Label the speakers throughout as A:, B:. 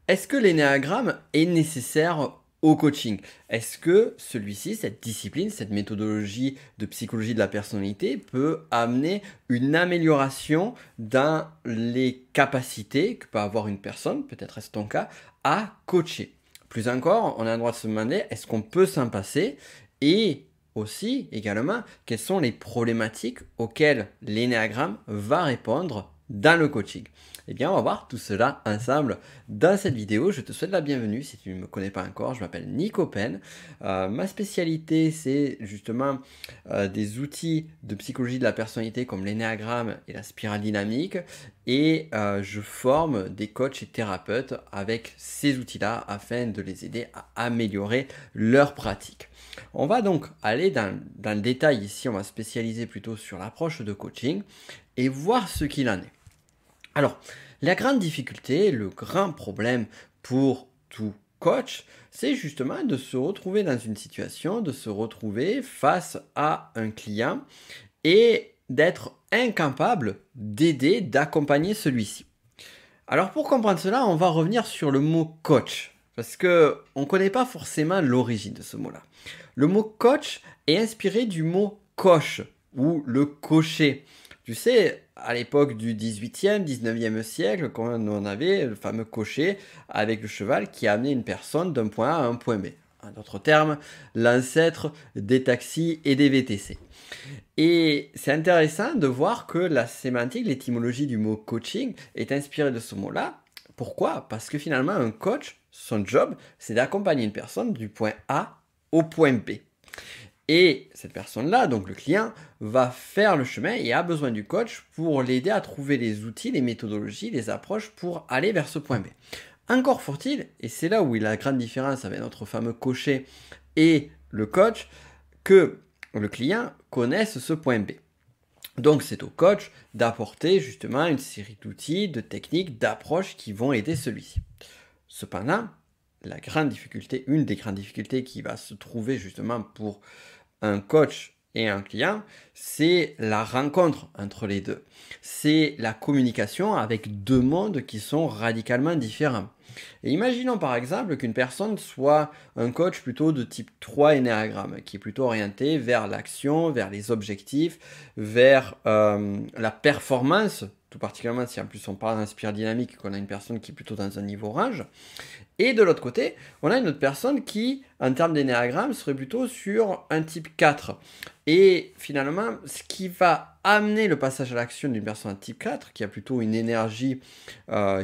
A: Est-ce que l'énéagramme est nécessaire au coaching? Est-ce que celui-ci, cette discipline, cette méthodologie de psychologie de la personnalité peut amener une amélioration dans les capacités que peut avoir une personne, peut-être est-ce ton cas, à coacher? Plus encore, on a le droit de se demander, est-ce qu'on peut s'en passer? Et aussi, également, quelles sont les problématiques auxquelles l'énéagramme va répondre dans le coaching? Eh bien, on va voir tout cela ensemble dans cette vidéo. Je te souhaite la bienvenue si tu ne me connais pas encore. Je m'appelle Nico Pen. Ma spécialité, c'est justement des outils de psychologie de la personnalité comme l'énéagramme et la spirale dynamique. Et je forme des coachs et thérapeutes avec ces outils-là afin de les aider à améliorer leur pratique. On va donc aller dans le détail ici. On va spécialiser plutôt sur l'approche de coaching et voir ce qu'il en est. Alors, la grande difficulté, le grand problème pour tout coach, c'est justement de se retrouver dans une situation, de se retrouver face à un client et d'être incapable d'aider, d'accompagner celui-ci. Alors pour comprendre cela, on va revenir sur le mot coach, parce que on ne connaît pas forcément l'origine de ce mot-là. Le mot coach est inspiré du mot coche ou le cocher. Tu sais, à l'époque du 18e, 19e siècle, quand on avait le fameux cocher avec le cheval qui amenait une personne d'un point A à un point B. En d'autres termes, l'ancêtre des taxis et des VTC. Et c'est intéressant de voir que la sémantique, l'étymologie du mot coaching est inspirée de ce mot-là. Pourquoi? Parce que finalement, un coach, son job, c'est d'accompagner une personne du point A au point B. Et cette personne-là, donc le client, va faire le chemin et a besoin du coach pour l'aider à trouver les outils, les méthodologies, les approches pour aller vers ce point B. Encore faut-il, et c'est là où il y a la grande différence avec notre fameux cocher et le coach, que le client connaisse ce point B. Donc c'est au coach d'apporter justement une série d'outils, de techniques, d'approches qui vont aider celui-ci. Cependant, la grande difficulté, une des grandes difficultés qui va se trouver justement pour un coach et un client, c'est la rencontre entre les deux. C'est la communication avec deux mondes qui sont radicalement différents. Et imaginons par exemple qu'une personne soit un coach plutôt de type 3 énéagramme, qui est plutôt orienté vers l'action, vers les objectifs, vers la performance, tout particulièrement si en plus on parle d'un spirale dynamique, qu'on a une personne qui est plutôt dans un niveau orange. Et de l'autre côté, on a une autre personne qui, en termes d'énéagramme, serait plutôt sur un type 4. Et finalement, ce qui va amener le passage à l'action d'une personne à type 4, qui a plutôt une énergie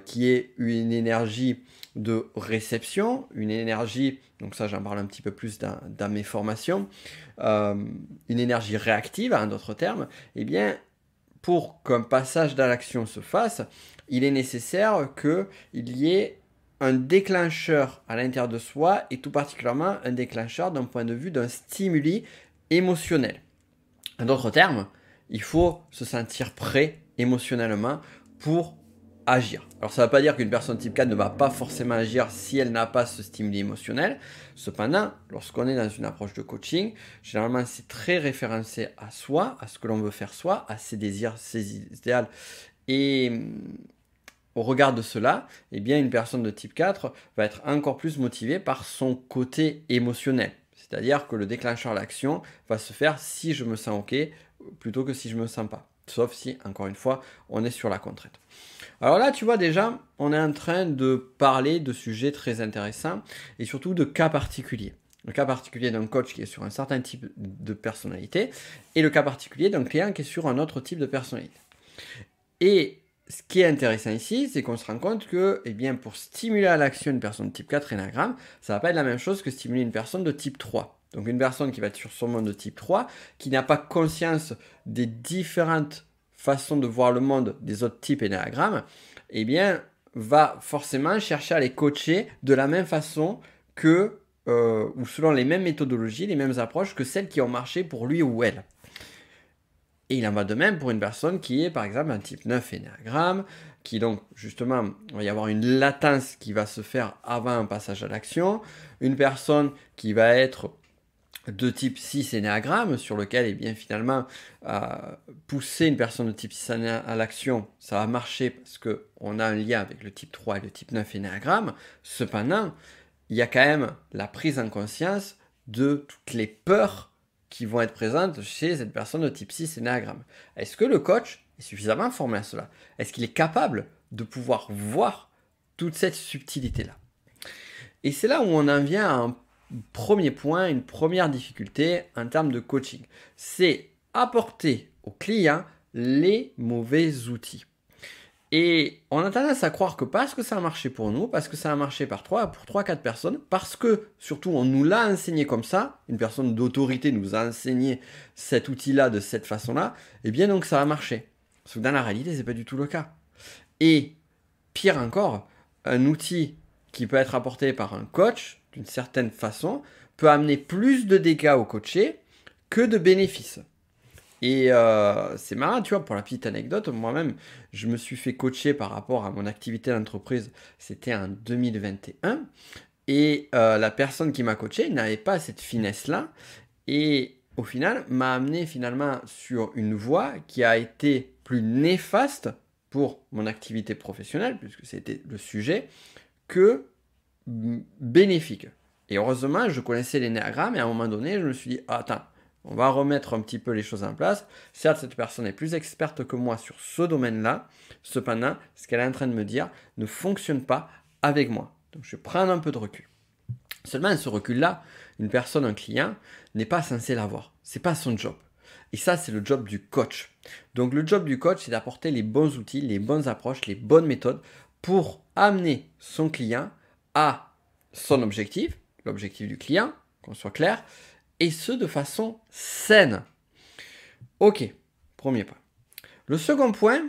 A: qui est une énergie de réception, une énergie, donc ça j'en parle un petit peu plus dans mes formations, une énergie réactive, en d'autres termes, eh bien, pour qu'un passage à l'action se fasse, il est nécessaire qu'il y ait un déclencheur à l'intérieur de soi et tout particulièrement un déclencheur d'un point de vue d'un stimuli émotionnel. En d'autres termes, il faut se sentir prêt émotionnellement pour agir. Alors ça ne veut pas dire qu'une personne type 4 ne va pas forcément agir si elle n'a pas ce stimuli émotionnel. Cependant, lorsqu'on est dans une approche de coaching, généralement c'est très référencé à soi, à ce que l'on veut faire soi, à ses désirs, ses idéaux. Et au regard de cela, eh bien, une personne de type 4 va être encore plus motivée par son côté émotionnel. C'est-à-dire que le déclencheur à l'action va se faire si je me sens OK plutôt que si je ne me sens pas. Sauf si, encore une fois, on est sur la contrainte. Alors là, tu vois déjà, on est en train de parler de sujets très intéressants et surtout de cas particuliers. Le cas particulier d'un coach qui est sur un certain type de personnalité et le cas particulier d'un client qui est sur un autre type de personnalité. Et ce qui est intéressant ici, c'est qu'on se rend compte que, eh bien, pour stimuler à l'action une personne de type 4 énagramme, ça ne va pas être la même chose que stimuler une personne de type 3. Donc une personne qui va être sur son monde de type 3, qui n'a pas conscience des différentes façons de voir le monde des autres types énagrammes, eh bien, va forcément chercher à les coacher de la même façon que, ou selon les mêmes méthodologies, les mêmes approches que celles qui ont marché pour lui ou elle. Et il en va de même pour une personne qui est par exemple un type 9 énéagramme, qui donc justement, il va y avoir une latence qui va se faire avant un passage à l'action. Une personne qui va être de type 6 énéagramme, sur lequel, eh bien, finalement, pousser une personne de type 6 à l'action, ça va marcher parce qu'on a un lien avec le type 3 et le type 9 énéagramme. Cependant, il y a quand même la prise en conscience de toutes les peurs qui vont être présentes chez cette personne de type 6 énéagramme. Est-ce que le coach est suffisamment formé à cela? Est-ce qu'il est capable de pouvoir voir toute cette subtilité-là? Et c'est là où on en vient à un premier point, une première difficulté en termes de coaching. C'est apporter au client les mauvais outils. Et on a tendance à croire que parce que ça a marché pour nous, parce que ça a marché pour 3-4 personnes, parce que surtout on nous l'a enseigné comme ça, une personne d'autorité nous a enseigné cet outil-là de cette façon-là, et bien donc ça va marcher. Sauf que dans la réalité, c'est pas du tout le cas. Et pire encore, un outil qui peut être apporté par un coach, d'une certaine façon, peut amener plus de dégâts au coaché que de bénéfices. Et c'est marrant, tu vois, pour la petite anecdote, moi-même, je me suis fait coacher par rapport à mon activité d'entreprise, c'était en 2021, et la personne qui m'a coaché n'avait pas cette finesse-là, et au final, m'a amené finalement sur une voie qui a été plus néfaste pour mon activité professionnelle, puisque c'était le sujet, que bénéfique. Et heureusement, je connaissais l'énéagramme, et à un moment donné, je me suis dit, ah, attends, on va remettre un petit peu les choses en place. Certes, cette personne est plus experte que moi sur ce domaine-là. Cependant, ce qu'elle est en train de me dire ne fonctionne pas avec moi. Donc, je vais prendre un peu de recul. Seulement, ce recul-là, une personne, un client, n'est pas censé l'avoir. Ce n'est pas son job. Et ça, c'est le job du coach. Donc, le job du coach, c'est d'apporter les bons outils, les bonnes approches, les bonnes méthodes pour amener son client à son objectif, l'objectif du client, qu'on soit clair, et ce de façon saine. Ok, premier point. Le second point,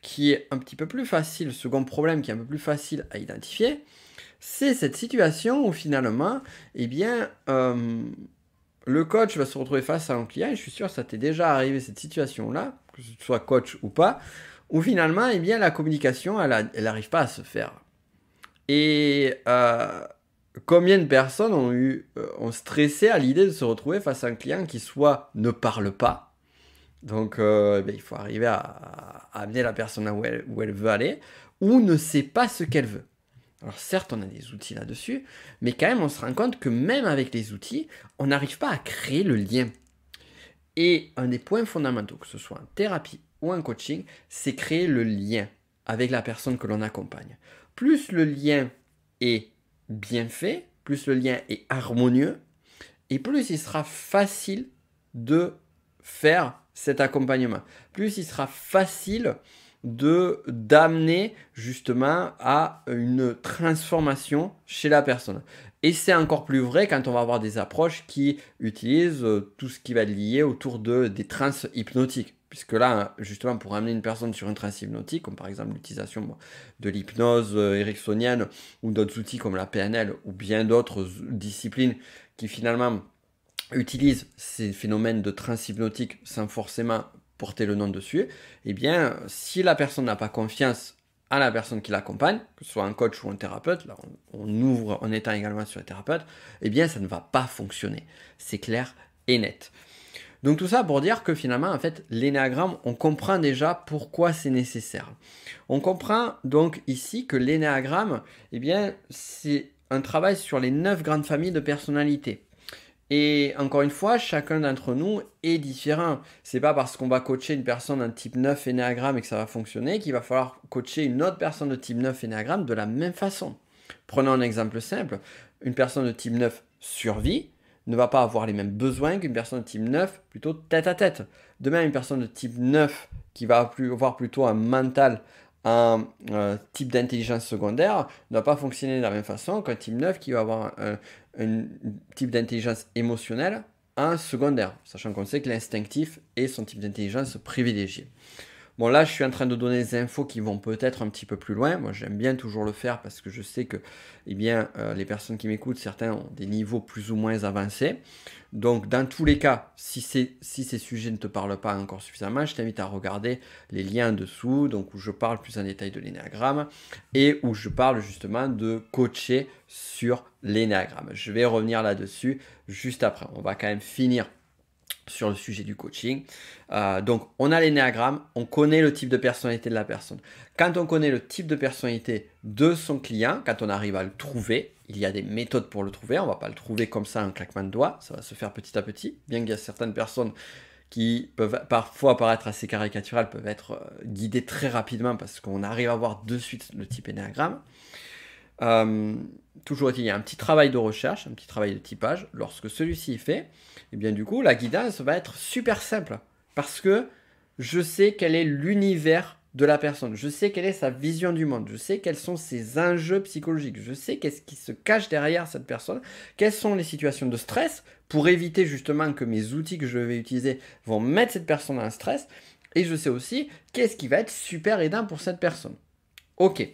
A: qui est un petit peu plus facile, le second problème qui est un peu plus facile à identifier, c'est cette situation où finalement, eh bien, le coach va se retrouver face à un client, et je suis sûr que ça t'est déjà arrivé cette situation-là, que ce soit coach ou pas, où finalement, eh bien, la communication, elle n'arrive pas à se faire. Et combien de personnes ont stressé à l'idée de se retrouver face à un client qui soit ne parle pas, donc il faut arriver à amener la personne où elle veut aller, ou ne sait pas ce qu'elle veut. Alors certes, on a des outils là-dessus, mais quand même, on se rend compte que même avec les outils, on n'arrive pas à créer le lien. Et un des points fondamentaux, que ce soit en thérapie ou en coaching, c'est créer le lien avec la personne que l'on accompagne. Plus le lien est bien fait, plus le lien est harmonieux, et plus il sera facile de faire cet accompagnement. Plus il sera facile d'amener justement à une transformation chez la personne. Et c'est encore plus vrai quand on va avoir des approches qui utilisent tout ce qui va être lié autour des trans hypnotiques. Puisque là, justement, pour amener une personne sur une transe hypnotique, comme par exemple l'utilisation de l'hypnose ericksonienne ou d'autres outils comme la PNL ou bien d'autres disciplines qui finalement utilisent ces phénomènes de transe hypnotique sans forcément porter le nom dessus, eh bien, si la personne n'a pas confiance à la personne qui l'accompagne, que ce soit un coach ou un thérapeute, là on ouvre en étant également sur les thérapeutes, eh bien, ça ne va pas fonctionner. C'est clair et net. Donc tout ça pour dire que finalement, en fait, l'énéagramme, on comprend déjà pourquoi c'est nécessaire. On comprend donc ici que l'énéagramme, eh bien, c'est un travail sur les 9 grandes familles de personnalités. Et encore une fois, chacun d'entre nous est différent. C'est pas parce qu'on va coacher une personne d'un type 9 énéagramme et que ça va fonctionner qu'il va falloir coacher une autre personne de type 9 énéagramme de la même façon. Prenons un exemple simple. Une personne de type 9 survie ne va pas avoir les mêmes besoins qu'une personne de type 9 plutôt tête à tête. De même, une personne de type 9 qui va avoir plutôt un mental, un type d'intelligence secondaire ne va pas fonctionner de la même façon qu'un type 9 qui va avoir un type d'intelligence émotionnelle en secondaire, sachant qu'on sait que l'instinctif est son type d'intelligence privilégié. Bon, là, je suis en train de donner des infos qui vont peut-être un petit peu plus loin. Moi, j'aime bien toujours le faire parce que je sais que eh bien, les personnes qui m'écoutent, certains ont des niveaux plus ou moins avancés. Donc, dans tous les cas, si ces sujets ne te parlent pas encore suffisamment, je t'invite à regarder les liens en dessous, donc où je parle plus en détail de l'énéagramme et où je parle justement de coacher sur l'énéagramme. Je vais revenir là-dessus juste après. On va quand même finir sur le sujet du coaching. Donc, on a l'énéagramme, on connaît le type de personnalité de la personne. Quand on connaît le type de personnalité de son client, quand on arrive à le trouver, il y a des méthodes pour le trouver. On ne va pas le trouver comme ça en claquement de doigts. Ça va se faire petit à petit. Bien qu'il y a certaines personnes qui peuvent parfois paraître assez caricaturales, peuvent être guidées très rapidement parce qu'on arrive à voir de suite le type énéagramme. Toujours est-il, il y a un petit travail de recherche, un petit travail de typage. Lorsque celui-ci est fait, et bien du coup, la guidance va être super simple parce que je sais quel est l'univers de la personne, je sais quelle est sa vision du monde, je sais quels sont ses enjeux psychologiques, je sais qu'est-ce qui se cache derrière cette personne, quelles sont les situations de stress pour éviter justement que mes outils que je vais utiliser vont mettre cette personne en stress, et je sais aussi qu'est-ce qui va être super aidant pour cette personne. Ok,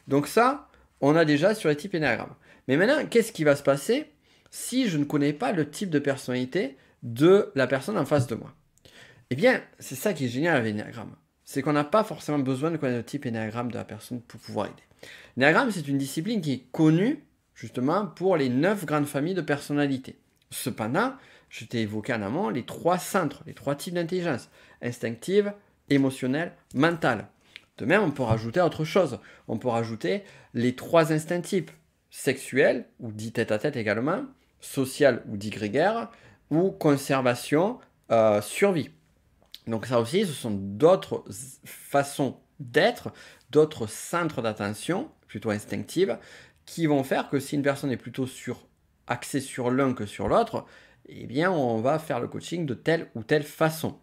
A: donc ça, on a déjà sur les types énéagrammes. Mais maintenant, qu'est-ce qui va se passer si je ne connais pas le type de personnalité de la personne en face de moi? Eh bien, c'est ça qui est génial avec l'énéagramme. C'est qu'on n'a pas forcément besoin de connaître le type énéagramme de la personne pour pouvoir aider. L'énéagramme, c'est une discipline qui est connue justement pour les 9 grandes familles de personnalités. Cependant, je t'ai évoqué en amont les 3 centres, les 3 types d'intelligence: instinctive, émotionnelle, mentale. De même, on peut rajouter autre chose. On peut rajouter les 3 instincts types: sexuel, ou dit tête-à-tête également, social, ou dit grégaire, ou conservation, survie. Donc ça aussi, ce sont d'autres façons d'être, d'autres centres d'attention, plutôt instinctives, qui vont faire que si une personne est plutôt axée sur l'un que sur l'autre, eh bien on va faire le coaching de telle ou telle façon.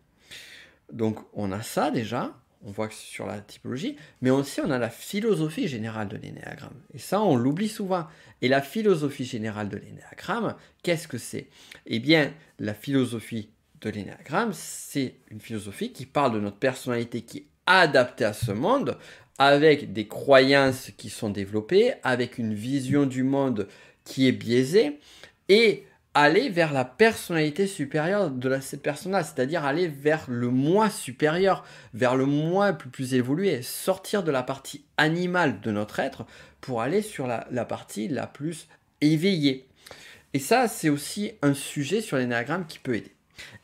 A: Donc on a ça déjà, on voit que c'est sur la typologie, mais aussi on a la philosophie générale de l'énéagramme. Et ça, on l'oublie souvent. Et la philosophie générale de l'énéagramme, qu'est-ce que c'est? Eh bien, la philosophie de l'énéagramme, c'est une philosophie qui parle de notre personnalité qui est adaptée à ce monde, avec des croyances qui sont développées, avec une vision du monde qui est biaisée, et aller vers la personnalité supérieure de cette personne-là, c'est-à-dire aller vers le moi supérieur, vers le moi plus évolué, sortir de la partie animale de notre être pour aller sur la partie la plus éveillée. Et ça, c'est aussi un sujet sur l'énéagramme qui peut aider.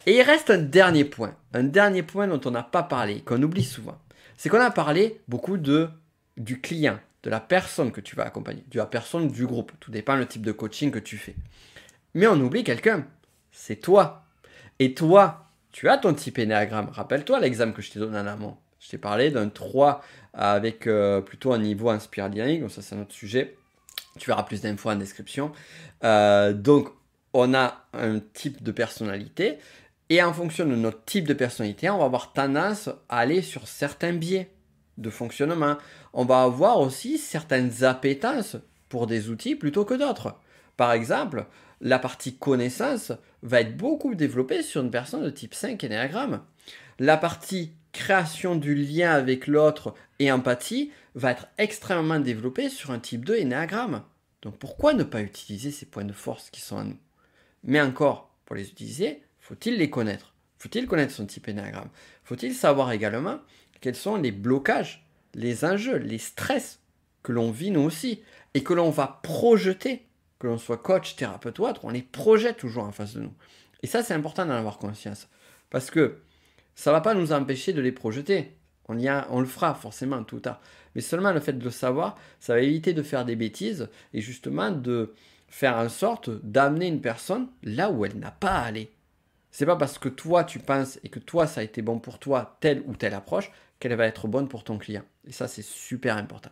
A: Et il reste un dernier point dont on n'a pas parlé, qu'on oublie souvent. C'est qu'on a parlé beaucoup du client, de la personne que tu vas accompagner, de la personne du groupe. Tout dépend le type de coaching que tu fais. Mais on oublie quelqu'un, c'est toi. Et toi, tu as ton type énéagramme. Rappelle-toi l'exemple que je t'ai donné en amont. Je t'ai parlé d'un 3 avec plutôt un niveau en spirale dynamique, donc ça c'est un autre sujet. Tu verras plus d'infos en description. Donc, on a un type de personnalité. Et en fonction de notre type de personnalité, on va avoir tendance à aller sur certains biais de fonctionnement. On va avoir aussi certaines appétences pour des outils plutôt que d'autres. Par exemple, la partie connaissance va être beaucoup développée sur une personne de type 5 énéagramme. La partie création du lien avec l'autre et empathie va être extrêmement développée sur un type 2 énéagramme. Donc pourquoi ne pas utiliser ces points de force qui sont en nous? Mais encore, pour les utiliser, faut-il les connaître? Faut-il connaître son type énéagramme? Faut-il savoir également quels sont les blocages, les enjeux, les stress que l'on vit nous aussi et que l'on va projeter, que l'on soit coach, thérapeute ou autre, on les projette toujours en face de nous. Et ça, c'est important d'en avoir conscience. Parce que ça ne va pas nous empêcher de les projeter. On le fera forcément tôt ou tard. Mais seulement le fait de le savoir, ça va éviter de faire des bêtises et justement de faire en sorte d'amener une personne là où elle n'a pas à aller. C'est pas parce que toi tu penses et que toi ça a été bon pour toi telle ou telle approche qu'elle va être bonne pour ton client. Et ça c'est super important.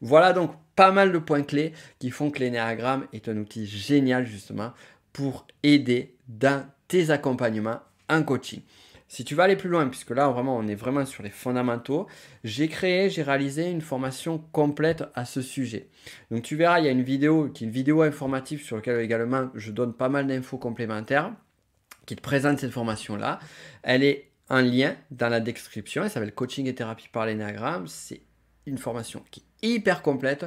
A: Voilà donc pas mal de points clés qui font que l'énéagramme est un outil génial justement pour aider dans tes accompagnements en coaching. Si tu vas aller plus loin, puisque là vraiment on est vraiment sur les fondamentaux, j'ai réalisé une formation complète à ce sujet. Donc tu verras, il y a une vidéo qui est une vidéo informative sur laquelle également je donne pas mal d'infos complémentaires qui te présente cette formation-là. Elle est un lien dans la description. Elle s'appelle Coaching et thérapie par l'énéagramme. C'est une formation qui est hyper complète.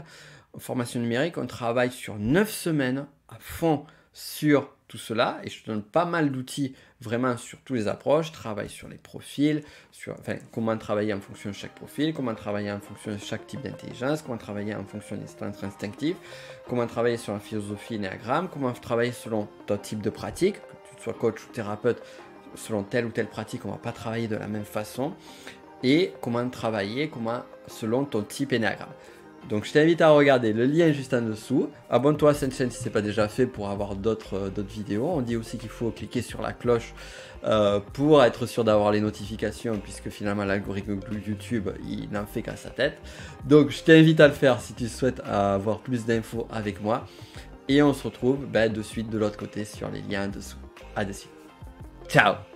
A: Formation numérique, on travaille sur 9 semaines à fond sur tout cela et je te donne pas mal d'outils vraiment sur toutes les approches. Travaille sur les profils, comment travailler en fonction de chaque profil, comment travailler en fonction de chaque type d'intelligence, comment travailler en fonction des strengths instinctifs, comment travailler sur la philosophie énéagramme, comment travailler selon ton type de pratique, que tu sois coach ou thérapeute, selon telle ou telle pratique, on ne va pas travailler de la même façon, et comment travailler selon ton type énéagramme. Donc je t'invite à regarder le lien juste en dessous. Abonne-toi à cette chaîne si ce n'est pas déjà fait pour avoir d'autres vidéos. On dit aussi qu'il faut cliquer sur la cloche pour être sûr d'avoir les notifications, puisque finalement l'algorithme de YouTube, il n'en fait qu'à sa tête. Donc je t'invite à le faire si tu souhaites avoir plus d'infos avec moi. Et on se retrouve de suite de l'autre côté sur les liens en dessous. À de suite. Ciao!